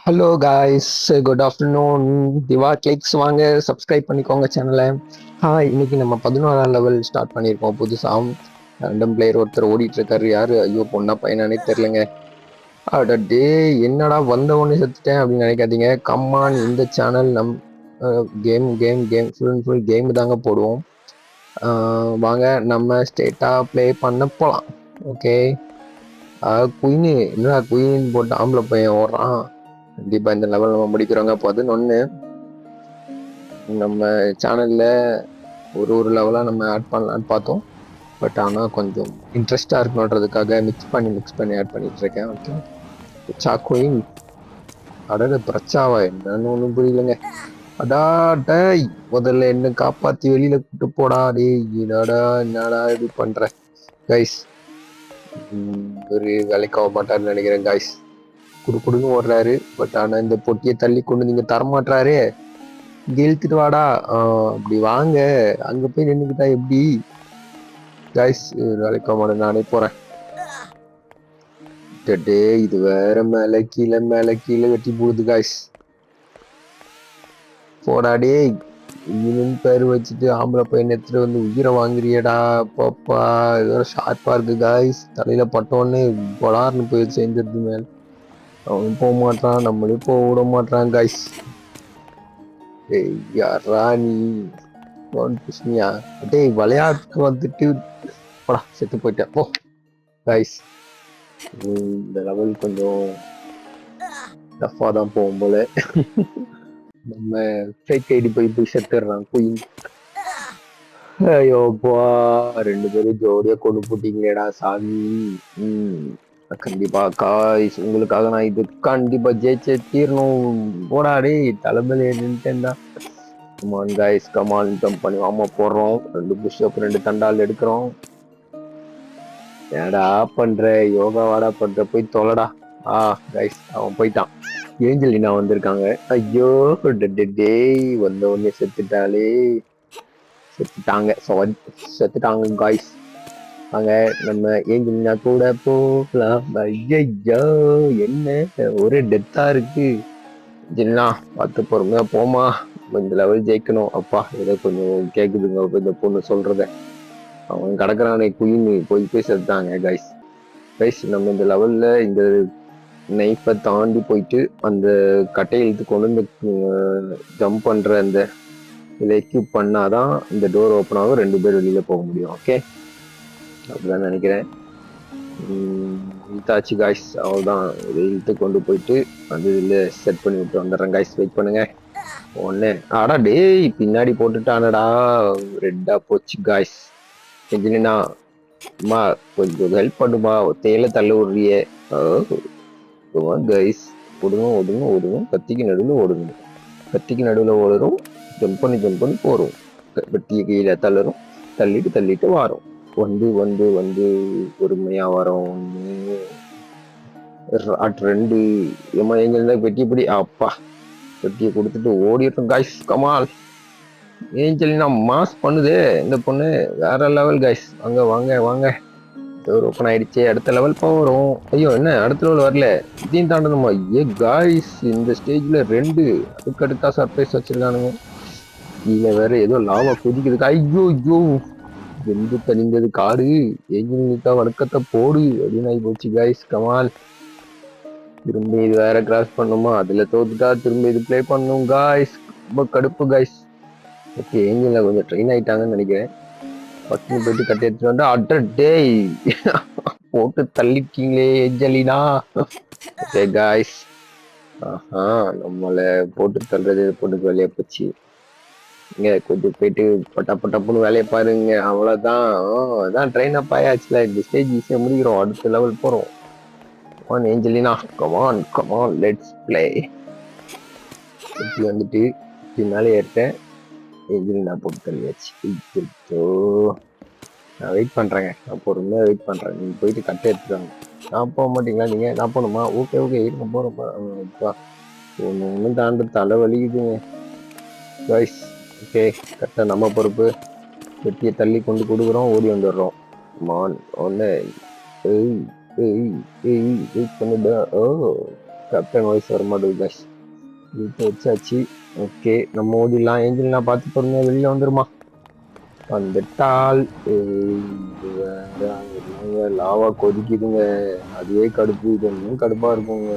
Hello guys, good afternoon. Diva clicks வாங்க, subscribe பண்ணிக்கோங்க சேனலை. இன்னைக்கு நம்ம 11ஆம் லெவல் ஸ்டார்ட் பண்ணியிருக்கோம் புதுசாக. ரண்டம் பிளேயர் ஒருத்தர் ஓடிட்டு இருக்காரு. யாரு? ஐயோ, பொண்ணா பையனானே தெரிலங்க. டே, என்னடா வந்த உடனே செத்துட்டேன் அப்படின்னு நினைக்காதீங்க. கம்மான், இந்த channel game game game full and full game தாங்க போடுவோம். வாங்க நம்ம ஸ்டேட்டாக ப்ளே பண்ண போகலாம். ஓகே. குயின்னு என்னடா குயின் போட்டு ஆம்பளை பையன் ஓடுறான். கண்டிப்பா இந்த லெவல் நம்ம முடிக்கிறோங்க. 11 நம்ம சேனல்ல ஒரு லெவலா நம்ம ஆட் பண்ணலான்னு பார்த்தோம். பட் ஆனால் கொஞ்சம் இன்ட்ரெஸ்டா இருக்கணுன்றதுக்காக மிக்ஸ் பண்ணி ஆட் பண்ணிட்டு இருக்கேன். ஓகே. சாக்குயின் அடட பிரச்சாவா என்னன்னு ஒன்றும் புரியலங்க. அடா டேய், முதல்ல என்ன காப்பாத்தி வெளியில கூட்டு போடா. டேய் என்னடா இப்படி பண்ற கைஸ். ஒரு வேலைக்கு ஆக மாட்டாருன்னு நினைக்கிறேன் கைஸ். குடுன்னு ஓடுறாரு. பட் ஆனா இந்த பொட்டியை தள்ளி கொண்டு நீங்க தரமாட்டாரு. இங்க இழுத்துட்டு வாடா. அப்படி வாங்க. அங்க போய் நின்றுக்கிட்டா எப்படி கைஸ்? வேலைக்கு ஆக மாட்டேன், நானே போறேன். இது வேற மேல கீழே வெட்டி போடுது கைஸ். போடாடே, இவன் பேரு வச்சுட்டு ஆம்பளை பையன் எடுத்துட்டு வந்து உயிரை வாங்குறியடா. பாப்பா ஏதோ ஷார்ப்பா இருக்கு கைஸ். தலையில பட்டோன்னு பொலார்னு போய் சேர்ந்துருது மேல. அவன் போக மாட்டான், நம்மளையும் போக விட மாட்டான் கைஸ். யாரா நீ? கிருஷ்ணியா? டேய், விளையாட்டுக்கு வந்துட்டு போடா, செத்து போயிட்டேன் போ கைஸ். இந்த லெவல் கொஞ்சம் டஃபா தான் போகும் போல. நம்ம ஃபேக் ஐடி போய் செத்துடுறான் குயின். ஐயோப்பா, 2 பேரும் ஜோடியா கொண்டு போட்டீங்களேடா சாமி. கண்டிப்பா காய்ஸ், உங்களுக்காக நான் இது கண்டிப்பா ஜெயிச்சே தீரணும். போடாடே, தலைமையில நின்றுட்டேன்டா. கமான் காய்ஸ், கமான் ஜம்ப் பண்ணி வாமா போடுறோம். 2 புஷ்அப் 2 தண்டால் எடுக்கிறோம். ஏடா பண்ற? யோகா வாடா பண்ற? போய் தொலைடா. கைஸ், அவன் போயிட்டான். ஏஞ்சலினா வந்திருக்காங்க. ஐயோ டேய், வந்த உடனே செத்துட்டாங்க காய்ஸ். வாங்க நம்ம ஏஞ்சலினா கூட போகலாம். ஐயோ, என்ன ஒரே டெத்தா இருக்கு. ஏஞ்சலினா பார்த்து பொறுமையா போமா. இந்த லெவல் ஜெயிக்கணும். அப்பா ஏதோ கொஞ்சம் கேக்குதுங்க இந்த பொண்ணு சொல்றத. அவன் கிடக்குறானே குயின், போய் செத்தாங்க கைஸ். நம்ம இந்த லெவல்ல இந்த நைஃபை தாண்டி போயிட்டு அந்த கட்டையை இழுத்து கொண்டு வந்து ஜம்ப் பண்ற அந்த இதை எக்யூப் பண்ணாதான் இந்த டோர் ஓப்பன் ஆகும். 2 பேர் வெளியில போக முடியும். ஓகே, அப்படிதான் நினைக்கிறேன். இழுத்தாச்சு காய்ஸ், அவ்வளவுதான். இதை இழுத்து கொண்டு போயிட்டு அந்த இதுல செட் பண்ணி விட்டு வந்துடுறேன் காய்ஸ். வெயிட் பண்ணுங்க. ஒண்ணு ஆடா டேய், பின்னாடி போட்டுட்டானடா. ரெட்டா போச்சு காய்ஸ். என்ஜினா அம்மா கொஞ்சம் ஹெல்ப் பண்ணுமா, தேயில தள்ள விடுறியே. கைஸ், ஓடுங்க. கத்திக்கு நடுவில் ஓடுறோம். ஜம்ப் பண்ணி போறோம். வெட்டிய கீழே தள்ளரும். தள்ளிட்டு வாரோம். வந்து பொறுமையா வரோம். 2 எங்க வெட்டிப்படி அப்பா வெட்டியை கொடுத்துட்டு ஓடிட்டோம் கைஸ். கமால், ஏஞ்சலினா மாஸ் பண்ணுதே இந்த பொண்ணு. வேற லெவல் கைஸ். வாங்க. டோர் ஓப்பன் ஆயிடுச்சு. அடுத்த லெவல் போறோம். ஐயோ, என்ன அடுத்த லெவல் வரல? இதையும் தாண்டணுமா? காய்ஸ், இந்த ஸ்டேஜ்ல 2 அடுக்கடுக்கா சர்ப்ரைஸ் வச்சிருக்கானுங்க. கீழே வேற ஏதோ லாவா குதிக்குது. ஐயோ, வெந்து தணிந்தது காடு. ஏஞ்சலினிக்கா வணக்கத்தை போடு அப்படின்னு ஆகி போச்சு காய்ஸ். கமால், திரும்ப இது வேற கிராஸ் பண்ணுமா? அதுல தோத்துட்டா திரும்ப இது பிளே பண்ணும் காய்ஸ். ரொம்ப கடுப்பு காய்ஸ். ஓகே, ஏஞ்சலினா கொஞ்சம் ட்ரெயின் ஆயிட்டாங்கன்னு நினைக்கிறேன். பட்டுன்னு போயிட்டு கட்டி எடுத்துட்டு வந்து அட்ர டேய் போட்டு தள்ளிட்டீங்களே ஏஞ்சலினா. ஓகே காய்ஸ், நம்மளை போட்டு தள்ளுறது பொண்ணுக்கு வேலையா போச்சு. இங்க கொஞ்சம் போயிட்டு பட்டப்புன்னு வேலையை பாருங்க. அவ்வளவுதான். அதான் ட்ரெயின் அப் ஆயாச்சுல. இந்த ஸ்டேஜ் ஈஸியா முடிக்கிறோம். அடுத்த லெவல் போறோம். Angelina, come on let's play. வந்துட்டு பின்னாலே ஏற்றேன். ஏஞ்சலினா போட்டு தள்ளியாச்சு. நான் வெயிட் பண்றேங்க. நான் பொறுமையா வெயிட் பண்றேன். நீங்க போயிட்டு கட்டை எடுத்துருவாங்க. நான் போக மாட்டீங்களா நீங்க? நான் போகணுமா? ஓகே இருக்க போறப்பா. ஒன்னும் தாண்டு தலை வலிக்குதுங்க காய்ஸ். ஓகே, கரெக்டா நம்ம பொறுப்பு. வெட்டியை தள்ளி கொண்டு கொடுக்குறோம். ஓடி வந்துடுறோம். ஒன்னு வெயிட் பண்ணுடா. கேப்டன் வாய்ஸ் வர மாட்டேங்குது guys. இழுத்து வச்சாச்சு. ஓகே நம்ம ஓடிடலாம். ஏஞ்சல்லாம் பார்த்து பொறுமையா வெளியில வந்துருமா. வந்துட்டால் லாவா கொதிக்குதுங்க. அதுவே கடுப்பு, இது இன்னும் கடுப்பா இருக்குங்க.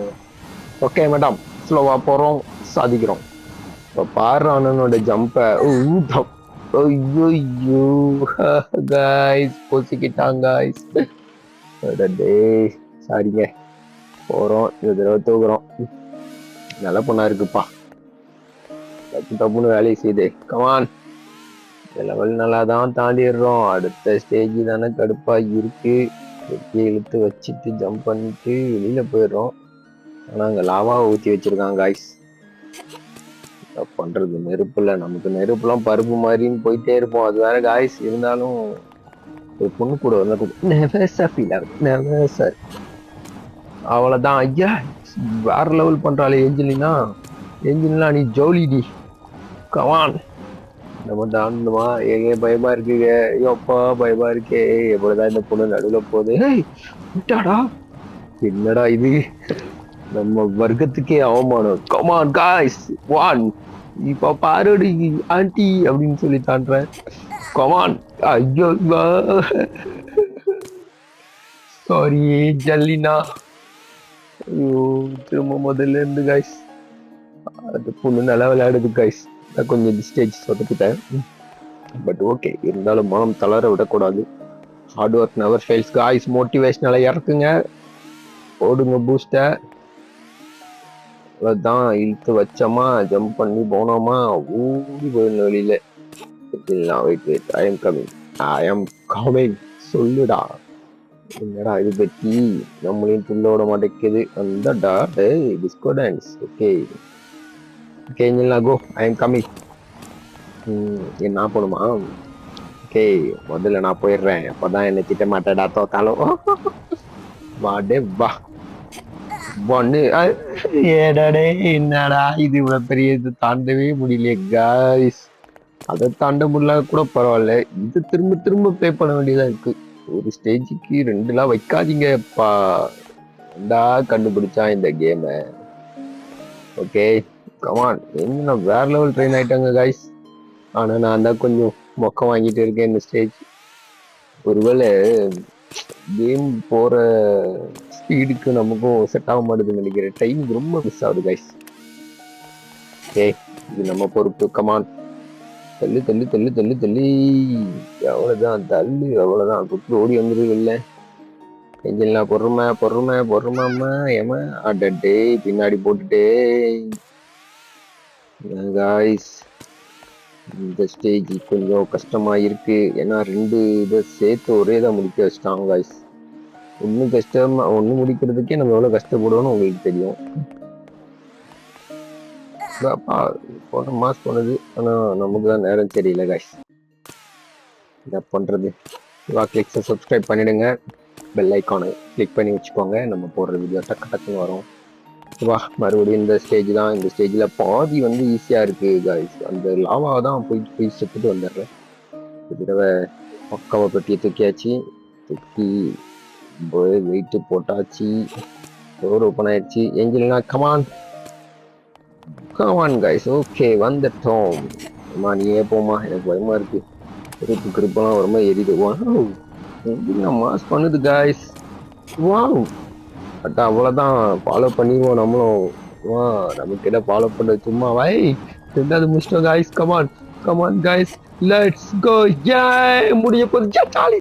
ஓகே மேடம், ஸ்லோவா போறோம், சாதிக்கிறோம். இப்ப பாரு அண்ணனோட ஜம்ப. ஐயோ காய்ஸ், பொசிக்கிட்டாங்க காய்ஸ். சாரிங்க, போறோம். இந்த தடவை தூக்குறோம். நல்ல பொண்ணா இருக்குப்பா. தப்புன்னு வேலையை செய்தே. கமான், லெவல் நல்லா தான் தாண்டிடுறோம். அடுத்த ஸ்டேஜ் தானே கடுப்பா இருக்கு. இழுத்து வச்சுட்டு ஜம்ப் பண்ணிட்டு வெளியில போயிடுறோம். ஆனா அங்க லாவா ஊத்தி வச்சிருக்காங்க காய்ஸ். பண்றது நெருப்புல, நமக்கு நெருப்புலாம் பருப்பு மாதிரின்னு போயிட்டே இருப்போம். அது வேற காய்ஸ். இருந்தாலும் ஒரு பொண்ணு கூட வந்து அவ்வளவுதான். ஐயா, வேற லெவல் பண்றாளே ஏஞ்சலினா. ஏஞ்சலினா நீ ஜோலிடி. கமான், நம்ம தாண்டமா. எங்க பயமா இருக்குங்க. ஐயோப்பா பயமா இருக்கே. எவ்வளவுதான் இந்த பொண்ணு நடுவுல போகுது. விட்டாடா, என்னடா இது, நம்ம வர்க்கத்துக்கே அவமானம். Come on guys, one. இப்ப பாருடி ஆண்டி அப்படின்னு சொல்லி தாண்டேன். கமான். ஐயோ சாரி ஜல்லினா. ஐயோ, திரும்ப முதல்ல இருந்து காய்ஸ். அது பொண்ணு நல்லா விளையாடுது காய்ஸ். நான் கொஞ்சம் ஸ்டேஜ் சொதப்பிட்டேன். பட் ஓகே, இருந்தாலும் மனம் தளர விடக்கூடாது. Hard work never fails guys. மோட்டிவேஷனலா இறக்குங்க, ஓடுங்க பூஸ்டர். அதான் இழுத்து வச்சோமா, ஜம்ப் பண்ணி போனோமா, ஊடி போயிடணும் வெளியில. Wait, I am coming, I am coming. சொல்லுடா, என்னடா இது பத்தி நம்மளையும் துள்ள விட மாட்டேங்குது. அந்தடா டேய் disco dance. Okay okay go, I am coming. நான் போணுமா? ஓகே, முதல்ல நான் போயிடுறேன். அப்பதான் என்ன திட்ட மாட்டேடா தோத்தாலும். வாடே வா பொண்ணு. ஏடாடே, என்னடா இது இவ்வளவு பெரிய இது தாண்டவே முடியலையே காய்ஸ். அதை தாண்ட முடியல கூட பரவாயில்ல, இது திரும்ப திரும்ப ப்ளே பண்ண வேண்டியதா இருக்கு. ஒரு ஸ்டேஜுக்கு 2 வைக்காதீங்கப்பா. ரெண்டா கண்டுபிடிச்சா இந்த கேம. Okay come on. என்ன வேற லெவல் ட்ரெயின் ஆயிட்டாங்க காய்ஸ். ஆனா நான் தான் கொஞ்சம் மொக்கம் வாங்கிட்டு இருக்கேன் இந்த ஸ்டேஜ். ஒருவேளை கேம் போற ஸ்பீடுக்கு நமக்கும் செட் ஆக மாட்டேதுன்னு நினைக்கிறேன். டைம் ரொம்ப மிஸ் ஆகுது கைஸ். ஓகே, இது நம்ம பொறுப்பு. கமான், தள்ளு தள்ளு தள்ளு தள்ளு தள்ளி. அவ்வளவுதான், தள்ளு அவ்வளவுதான். குப்பு ஓடி வந்துருது இல்ல. எஞ்சல்லாம் பொறுமை பொறுமை பொறுமாமா. ஏமா அடே, பின்னாடி போட்டுட்டே காய்ஸ். இந்த ஸ்டேஜ் கொஞ்சம் கஷ்டமா இருக்கு. ஏன்னா 2 இதை சேர்த்து ஒரே தான் முடிக்க வச்சிட்டாங்க காய்ஸ். ஒண்ணு முடிக்கிறதுக்கே நம்ம எவ்வளவு கஷ்டப்படுவோம்னு உங்களுக்கு தெரியும். போன மாஸ் போனது, ஆனா நமக்கு தான் நேரம் சரியில்லை காய்ஸ். என்ன பண்றது? கிளிக்ஸை சப்ஸ்கிரைப் பண்ணிடுங்க, பெல் ஐக்கானை கிளிக் பண்ணி வச்சுக்கோங்க. நம்ம போடுற வீடியோ டக்கு டக்குன்னு வரும். வா, மறுபடியும் இந்த ஸ்டேஜ் தான். இந்த ஸ்டேஜ்ல பாதி வந்து ஈஸியா இருக்கு காய்ஸ். அந்த லாவா தான் போய் செத்துட்டு வந்துடுறேன். இந்த தடவை பக்காவை பெட்டியை தூக்கியாச்சு. தூக்கி வெயிட்டு போட்டாச்சு. டோர் ஓப்பன் ஆயிடுச்சு. Angelina come on come on guys. Okay, வந்துட்டோம். அம்மா நீயே போமா, எனக்கு பயமா இருக்கு. கிருப்பெல்லாம் ரொம்ப எரியுது. மாஸ் பண்ணுது கைஸ். வாவ், பட் அவ்வளவுதான். ஃபாலோ பண்ணிடுவோம் நம்மளும். நமக்கு என்ன ஃபாலோ பண்ணது சும்மா வை. 2வது முடிச்சிட்டோம் guys. Come on come on guys, let's go. முடிய போது.